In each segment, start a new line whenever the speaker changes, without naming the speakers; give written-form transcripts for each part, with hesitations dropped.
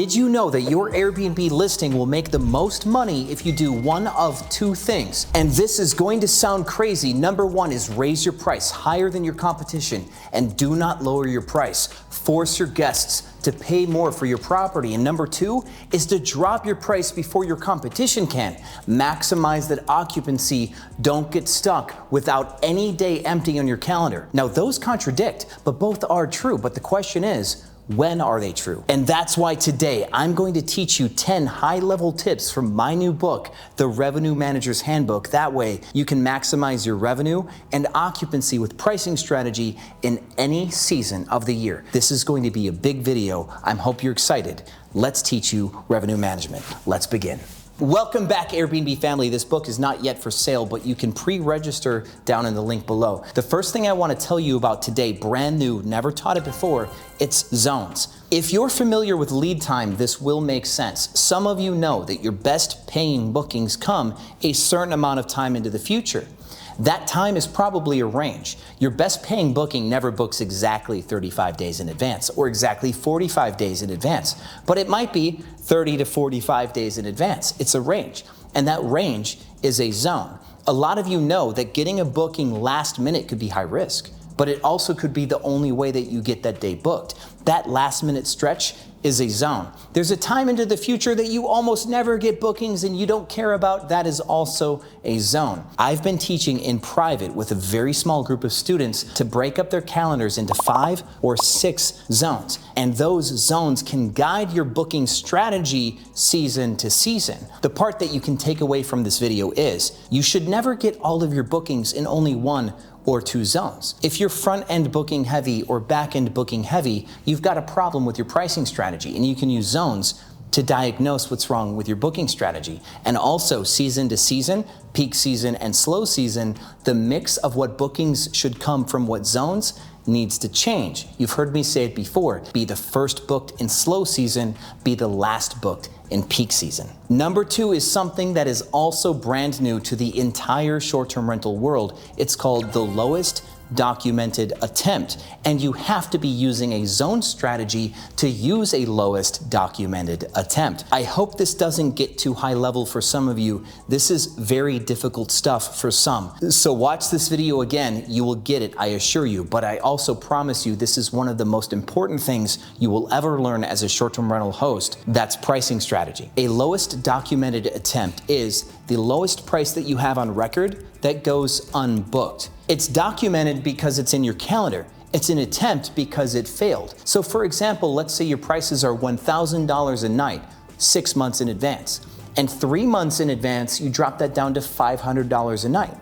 Did you know that your Airbnb listing will make the most money if you do one of two things? And this is going to sound crazy. Number one is raise your price higher than your competition, and do not lower your price. Force your guests to pay more for your property. And number two is to drop your price before your competition can. Maximize that occupancy. Don't get stuck without any day empty on your calendar. Now, those contradict, but both are true. But the question is, when are they true? And that's why today I'm going to teach you 10 high-level tips from my new book, the Revenue Managers Handbook. That way you can maximize your revenue and occupancy with pricing strategy in any season of the year. This is going to be a big video. I hope you're excited. Let's teach you revenue management. Let's begin. Welcome back, Airbnb family. This book is not yet for sale, but you can pre-register down in the link below. The first thing I want to tell you about today, brand new, never taught it before, it's zones. If you're familiar with lead time, this will make sense. Some of you know that your best paying bookings come a certain amount of time into the future. That time is probably a range. Your best paying booking never books exactly 35 days in advance or exactly 45 days in advance, but it might be 30 to 45 days in advance. It's a range, and that range is a zone. A lot of you know that getting a booking last minute could be high risk, but it also could be the only way that you get that day booked. That last minute stretch is a zone. There's a time into the future that you almost never get bookings and you don't care about. That is also a zone. I've been teaching in private with a very small group of students to break up their calendars into 5 or 6 zones. And those zones can guide your booking strategy season to season. The part that you can take away from this video is you should never get all of your bookings in only 1 or 2 zones. If you're front-end booking heavy or back-end booking heavy, you've got a problem with your pricing strategy, and you can use zones to diagnose what's wrong with your booking strategy. And also, season to season, peak season and slow season, the mix of what bookings should come from what zones needs to change. You've heard me say it before, be the first booked in slow season, be the last booked in peak season. Number 2 is something that is also brand new to the entire short-term rental world. It's called the lowest documented attempt, and you have to be using a zone strategy to use a lowest documented attempt. I hope this doesn't get too high level for some of you. This is very difficult stuff for some. So watch this video again, you will get it, I assure you, but I also promise you this is one of the most important things you will ever learn as a short-term rental host. That's pricing strategy. A lowest documented attempt is the lowest price that you have on record that goes unbooked. It's documented because it's in your calendar. It's an attempt because it failed. So for example, let's say your prices are $1,000 a night, 6 months in advance. And 3 months in advance, you drop that down to $500 a night.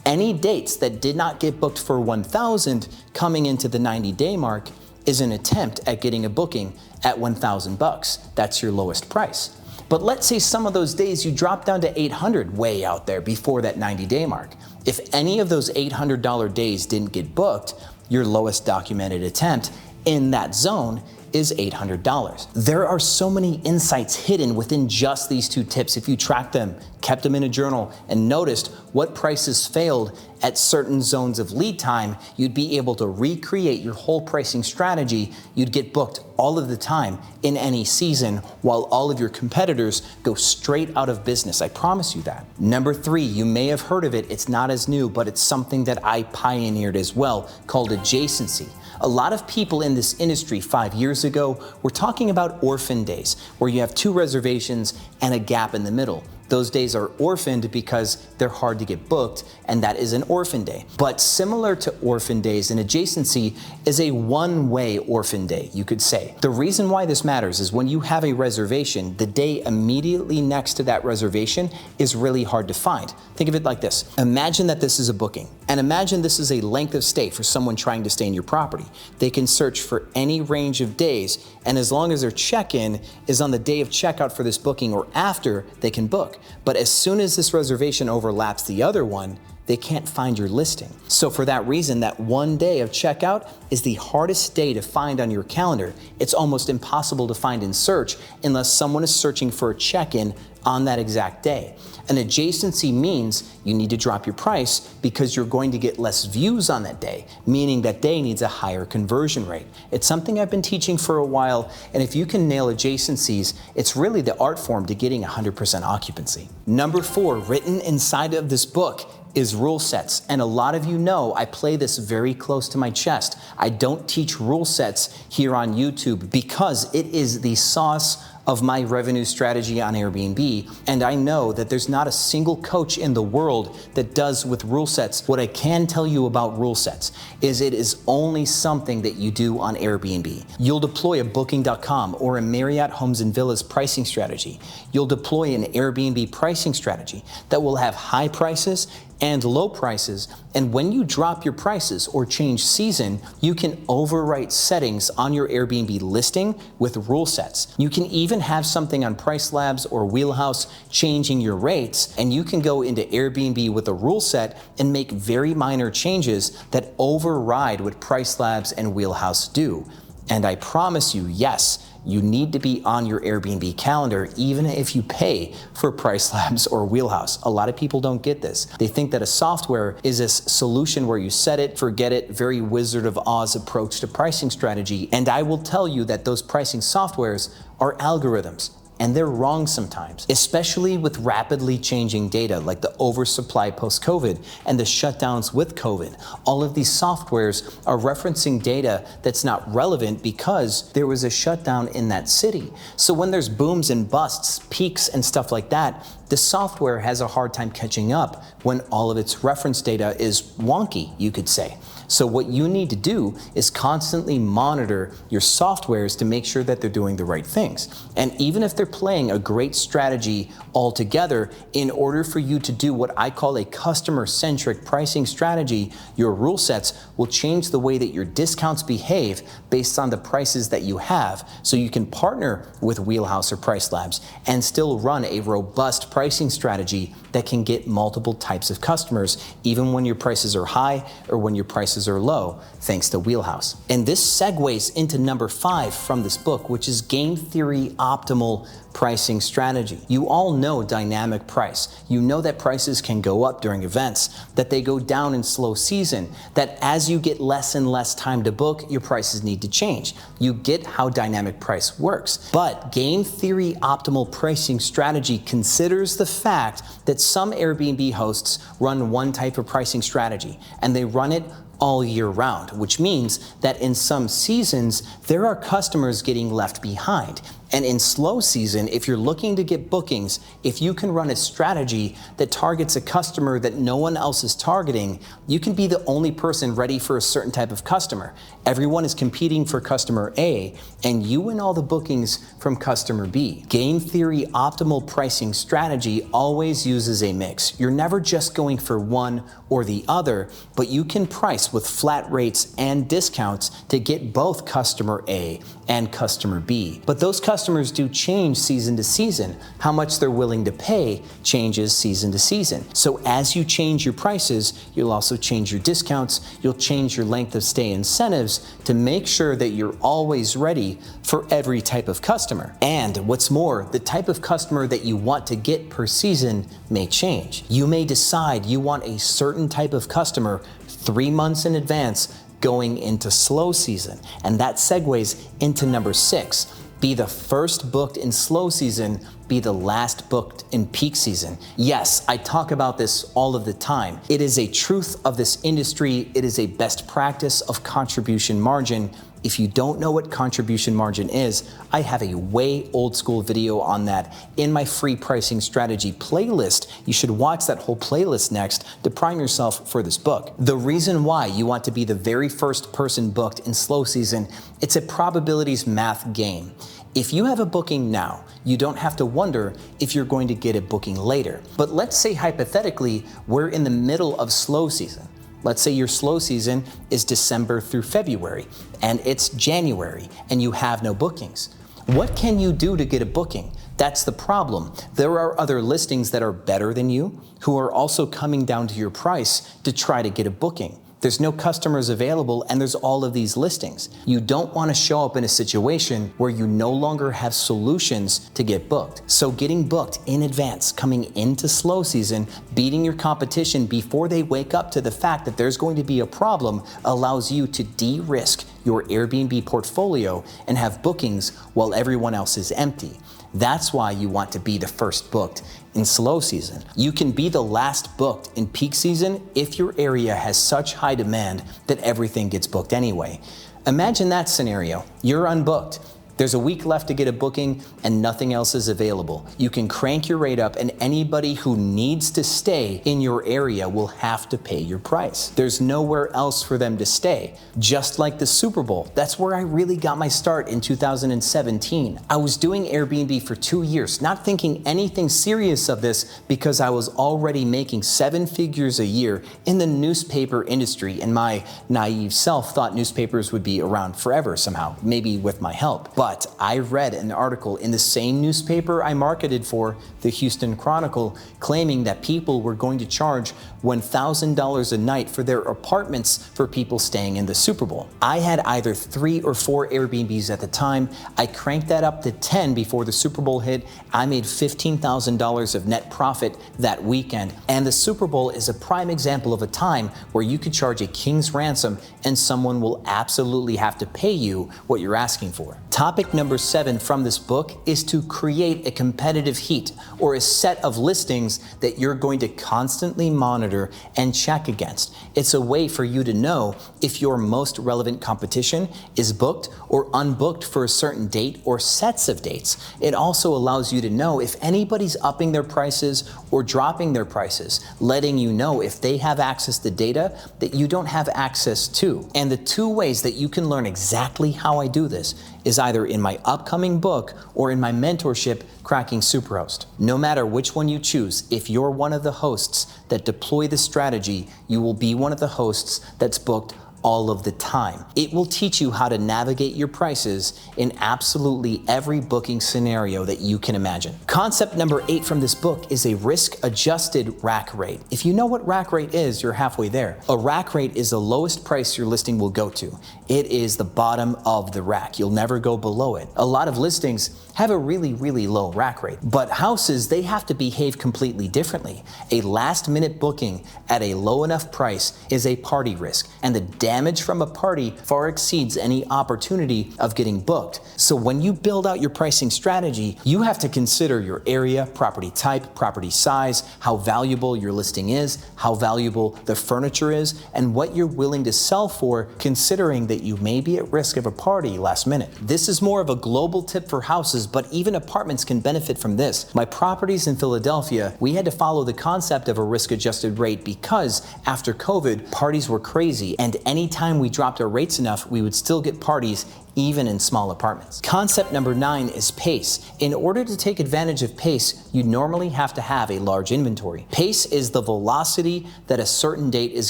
Any dates that did not get booked for $1,000 coming into the 90-day mark is an attempt at getting a booking at $1,000. That's your lowest price. But let's say some of those days you drop down to $800 way out there before that 90-day mark. If any of those $800 days didn't get booked, your lowest documented attempt in that zone is $800. There are so many insights hidden within just these 2 tips. If you tracked them, kept them in a journal, and noticed what prices failed at certain zones of lead time, you'd be able to recreate your whole pricing strategy. You'd get booked all of the time in any season while all of your competitors go straight out of business. I promise you that. Number 3, you may have heard of it. It's not as new, but it's something that I pioneered as well, called Adjacency. A lot of people in this industry 5 years ago were talking about orphan days, where you have 2 reservations and a gap in the middle. Those days are orphaned because they're hard to get booked, and that is an orphan day. But similar to orphan days, an adjacency is a one-way orphan day, you could say. The reason why this matters is when you have a reservation, the day immediately next to that reservation is really hard to find. Think of it like this. Imagine that this is a booking, and imagine this is a length of stay for someone trying to stay in your property. They can search for any range of days, and as long as their check-in is on the day of checkout for this booking or after, they can book. But as soon as this reservation overlaps the other one, they can't find your listing. So for that reason, that one day of checkout is the hardest day to find on your calendar. It's almost impossible to find in search unless someone is searching for a check-in on that exact day. An adjacency means you need to drop your price because you're going to get less views on that day, meaning that day needs a higher conversion rate. It's something I've been teaching for a while, and if you can nail adjacencies, it's really the art form to getting 100% occupancy. Number 4, written inside of this book, is rule sets. And a lot of you know I play this very close to my chest. I don't teach rule sets here on YouTube because it is the sauce of my revenue strategy on Airbnb, and I know that there's not a single coach in the world that does with rule sets. What I can tell you about rule sets is it is only something that you do on Airbnb. You'll deploy a Booking.com or a Marriott Homes and Villas pricing strategy. You'll deploy an Airbnb pricing strategy that will have high prices and low prices, and when you drop your prices or change season, you can overwrite settings on your Airbnb listing with rule sets. You can even have something on Price Labs or Wheelhouse changing your rates, and you can go into Airbnb with a rule set and make very minor changes that override what Price Labs and Wheelhouse do. And I promise you, yes, you need to be on your Airbnb calendar even if you pay for Price Labs or Wheelhouse. A lot of people don't get this. They think that a software is a solution where you set it, forget it, very Wizard of Oz approach to pricing strategy. And I will tell you that those pricing softwares are algorithms. And they're wrong sometimes, especially with rapidly changing data like the oversupply post-COVID and the shutdowns with COVID. All of these softwares are referencing data that's not relevant because there was a shutdown in that city. So when there's booms and busts, peaks and stuff like that, the software has a hard time catching up when all of its reference data is wonky, you could say. So what you need to do is constantly monitor your softwares to make sure that they're doing the right things. And even if they're playing a great strategy altogether, in order for you to do what I call a customer-centric pricing strategy, your rule sets will change the way that your discounts behave based on the prices that you have. So you can partner with Wheelhouse or Price Labs and still run a robust pricing strategy that can get multiple types of customers, even when your prices are high or when your prices are low, thanks to Wheelhouse. And this segues into number 5 from this book, which is Game Theory Optimal Pricing Strategy. You all know dynamic price. You know that prices can go up during events, that they go down in slow season, that as you get less and less time to book, your prices need to change. You get how dynamic price works. But Game Theory Optimal Pricing Strategy considers the fact that some Airbnb hosts run one type of pricing strategy, and they run it all year round, which means that in some seasons, there are customers getting left behind. And in slow season, if you're looking to get bookings, if you can run a strategy that targets a customer that no one else is targeting, you can be the only person ready for a certain type of customer. Everyone is competing for customer A, and you win all the bookings from customer B. Game Theory Optimal Pricing Strategy always uses a mix. You're never just going for one or the other, but you can price with flat rates and discounts to get both customer A and customer B. But those customers do change season to season. How much they're willing to pay changes season to season. So as you change your prices, you'll also change your discounts, you'll change your length of stay incentives to make sure that you're always ready for every type of customer. And what's more, the type of customer that you want to get per season may change. You may decide you want a certain type of customer 3 months in advance going into slow season. And that segues into number 6. Be the first booked in slow season, be the last booked in peak season. Yes, I talk about this all of the time. It is a truth of this industry. It is a best practice of contribution margin. If you don't know what contribution margin is, I have a way old school video on that in my free pricing strategy playlist. You should watch that whole playlist next to prime yourself for this book. The reason why you want to be the very first person booked in slow season, it's a probabilities math game. If you have a booking now, you don't have to wonder if you're going to get a booking later. But let's say hypothetically, we're in the middle of slow season. Let's say your slow season is December through February, and it's January, and you have no bookings. What can you do to get a booking? That's the problem. There are other listings that are better than you who are also coming down to your price to try to get a booking. There's no customers available and there's all of these listings. You don't want to show up in a situation where you no longer have solutions to get booked. So getting booked in advance, coming into slow season, beating your competition before they wake up to the fact that there's going to be a problem allows you to de-risk your Airbnb portfolio and have bookings while everyone else is empty. That's why you want to be the first booked in slow season. You can be the last booked in peak season if your area has such high demand that everything gets booked anyway. Imagine that scenario. You're unbooked. There's a week left to get a booking and nothing else is available. You can crank your rate up and anybody who needs to stay in your area will have to pay your price. There's nowhere else for them to stay. Just like the Super Bowl, that's where I really got my start in 2017. I was doing Airbnb for 2 years, not thinking anything serious of this because I was already making 7 figures a year in the newspaper industry, and my naive self thought newspapers would be around forever somehow, maybe with my help. But I read an article in the same newspaper I marketed for, the Houston Chronicle, claiming that people were going to charge $1,000 a night for their apartments for people staying in the Super Bowl. I had either 3 or 4 Airbnbs at the time. I cranked that up to 10 before the Super Bowl hit. I made $15,000 of net profit that weekend. And the Super Bowl is a prime example of a time where you could charge a king's ransom and someone will absolutely have to pay you what you're asking for. Topic number 7 from this book is to create a competitive heat, or a set of listings that you're going to constantly monitor and check against. It's a way for you to know if your most relevant competition is booked or unbooked for a certain date or sets of dates. It also allows you to know if anybody's upping their prices or dropping their prices, letting you know if they have access to data that you don't have access to. And the 2 ways that you can learn exactly how I do this is either in my upcoming book or in my mentorship, Cracking Superhost. No matter which one you choose, if you're one of the hosts that deploy the strategy, you will be one of the hosts that's booked all of the time. It will teach you how to navigate your prices in absolutely every booking scenario that you can imagine. Concept number 8 from this book is a risk-adjusted rack rate. If you know what rack rate is, you're halfway there. A rack rate is the lowest price your listing will go to. It is the bottom of the rack. You'll never go below it. A lot of listings have a really, really low rack rate, but houses, they have to behave completely differently. A last-minute booking at a low enough price is a party risk, and the damage from a party far exceeds any opportunity of getting booked. So when you build out your pricing strategy, you have to consider your area, property type, property size, how valuable your listing is, how valuable the furniture is, and what you're willing to sell for, considering that you may be at risk of a party last minute. This is more of a global tip for houses, but even apartments can benefit from this. My properties in Philadelphia, we had to follow the concept of a risk-adjusted rate because after COVID, parties were crazy, and anytime we dropped our rates enough, we would still get parties even in small apartments. Concept number 9 is pace. In order to take advantage of pace, you normally have to have a large inventory. Pace is the velocity that a certain date is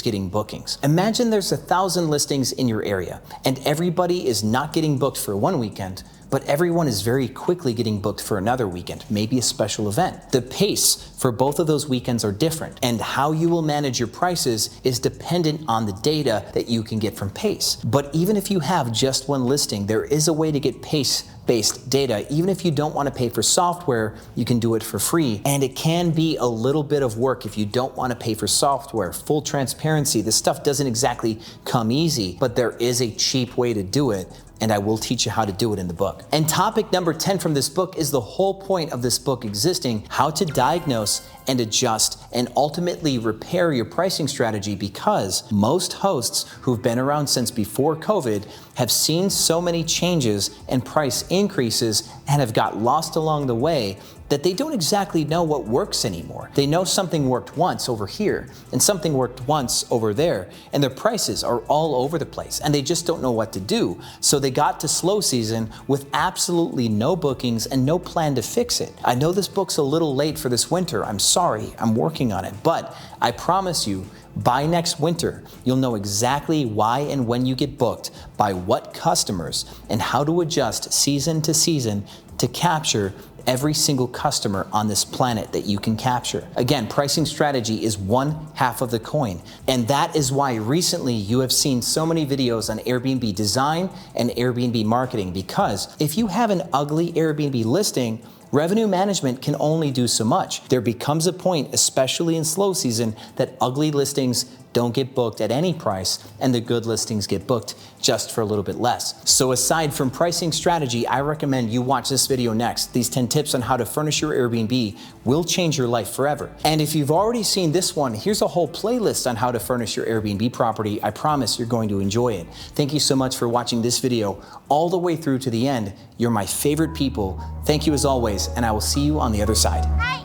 getting bookings. Imagine there's 1,000 listings in your area and everybody is not getting booked for one weekend, but everyone is very quickly getting booked for another weekend, maybe a special event. The pace for both of those weekends are different, and how you will manage your prices is dependent on the data that you can get from pace. But even if you have just one listing, there is a way to get pace-based data. Even if you don't want to pay for software, you can do it for free, and it can be a little bit of work if you don't want to pay for software. Full transparency, this stuff doesn't exactly come easy, but there is a cheap way to do it, and I will teach you how to do it in the book. And topic number 10 from this book is the whole point of this book existing: how to diagnose and adjust and ultimately repair your pricing strategy, because most hosts who've been around since before COVID have seen so many changes and price increases and have got lost along the way that they don't exactly know what works anymore. They know something worked once over here and something worked once over there, and their prices are all over the place and they just don't know what to do. So they they got to slow season with absolutely no bookings and no plan to fix it. I know this book's a little late for this winter. I'm sorry, I'm working on it, but I promise you, by next winter, you'll know exactly why and when you get booked, by what customers, and how to adjust season to season to capture every single customer on this planet that you can capture. Again, pricing strategy is one half of the coin. And that is why recently you have seen so many videos on Airbnb design and Airbnb marketing, because if you have an ugly Airbnb listing, revenue management can only do so much. There becomes a point, especially in slow season, that ugly listings don't get booked at any price and the good listings get booked just for a little bit less. So aside from pricing strategy, I recommend you watch this video next. These 10 tips on how to furnish your Airbnb will change your life forever. And if you've already seen this one, here's a whole playlist on how to furnish your Airbnb property. I promise you're going to enjoy it. Thank you so much for watching this video all the way through to the end. You're my favorite people. Thank you as always, and I will see you on the other side.